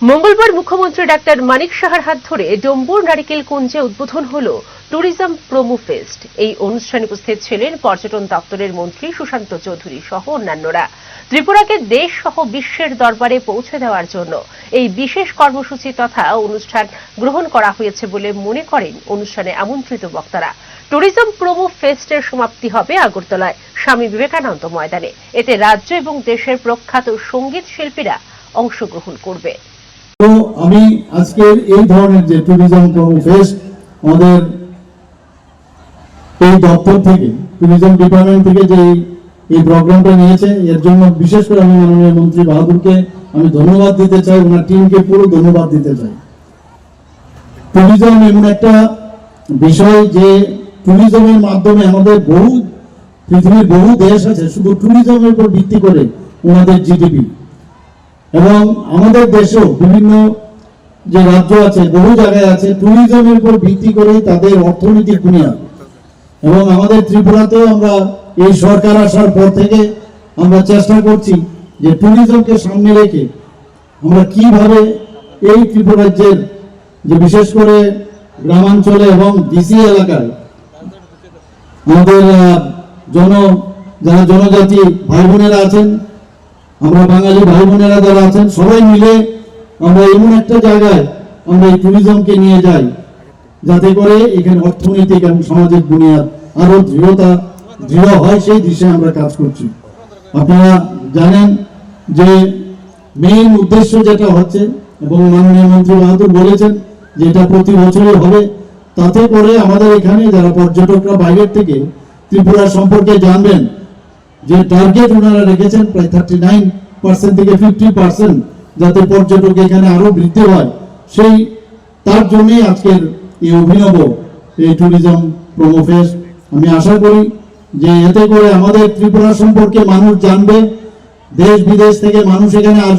মঙ্গলবার মুখ্যমন্ত্রী ডাক্তার মানিক সাহার হাত ধরে ডম্বুর নারিকেল কুঞ্জে উদ্বোধন হল ট্যুরিজম প্রোমো ফেস্ট। এই অনুষ্ঠানে উপস্থিত ছিলেন পর্যটন দপ্তরের মন্ত্রী সুশান্ত চৌধুরী সহ অন্যান্যরা। ত্রিপুরাকে দেশ সহ বিশ্বের দরবারে পৌঁছে দেওয়ার জন্য এই বিশেষ কর্মসূচি তথা অনুষ্ঠান গ্রহণ করা হয়েছে বলে মনে করেন অনুষ্ঠানে আমন্ত্রিত বক্তারা। ট্যুরিজম প্রোমো ফেস্টের সমাপ্তি হবে আগরতলায় স্বামী বিবেকানন্দ ময়দানে। এতে রাজ্য এবং দেশের প্রখ্যাত সঙ্গীত শিল্পীরা অংশগ্রহণ করবে। তো আমি আজকের এই ধরনের যে ট্যুরিজম প্রোমো ফেস্ট আমাদের এই দপ্তর থেকে ট্যুরিজম ডিপার্টমেন্ট থেকে যে এই প্রোগ্রামটা নিয়েছে, এর জন্য বিশেষ করে আমি মাননীয় মন্ত্রী বাহাদুরকে আমি ধন্যবাদ দিতে চাই, ওনার টিমকে পুরো ধন্যবাদ দিতে চাই। ট্যুরিজম এমন একটা বিষয় যে ট্যুরিজমের মাধ্যমে আমাদের পৃথিবীর বহু দেশ আছে শুধু ট্যুরিজমের উপর ভিত্তি করে ওনাদের জিডিপি, এবং আমাদের দেশেও বিভিন্ন যে রাজ্য আছে বহু জায়গায় আছে ট্যুরিজমের উপর ভিত্তি করে তাদের অর্থনৈতিক বুনিয়াদ। এবং আমাদের ত্রিপুরাতেও আমরা এই সরকার আসার পর থেকে আমরা চেষ্টা করছি যে ট্যুরিজমকে সামনে রেখে আমরা কিভাবে এই ত্রিপুরা রাজ্যের যে বিশেষ করে গ্রামাঞ্চলে এবং ডিসি এলাকায় আমাদের যারা জনজাতি ভাই বোনেরা আছেন, আমরা বাঙালি ভাই বোনেরা যারা আছেন, সবাই মিলে আমরা এমন একটা জায়গায় আমরা এই ট্যুরিজমকে নিয়ে যাই যাতে করে এখানে অর্থনৈতিক এবং সামাজিক বুনিয়াদ আরো দৃঢ় হয়, সেই দিশে আমরা কাজ করছি। আপনারা জানেন যে মেইন উদ্দেশ্য যেটা হচ্ছে, এবং মাননীয় মন্ত্রী বাহাদুর বলেছেন যে এটা প্রতি বছরই হবে, তাতে করে আমাদের এখানে যারা পর্যটকরা বাইরের থেকে ত্রিপুরা সম্পর্কে জানবেন, যে টার্গেট ওনারা রেখেছেন প্রায় 39% থেকে 50% যাতে পর্যটক এখানে আরো বৃদ্ধি হয়, তার জন্যই আজকের এই অভিনব এই ট্যুরিজম প্রোমো ফেস্ট। আমি আশা করি যে এতে করে আমাদের ত্রিপুরা সম্পর্কে মানুষ জানবে, দেশ বিদেশ থেকে মানুষ এখানে আসবে।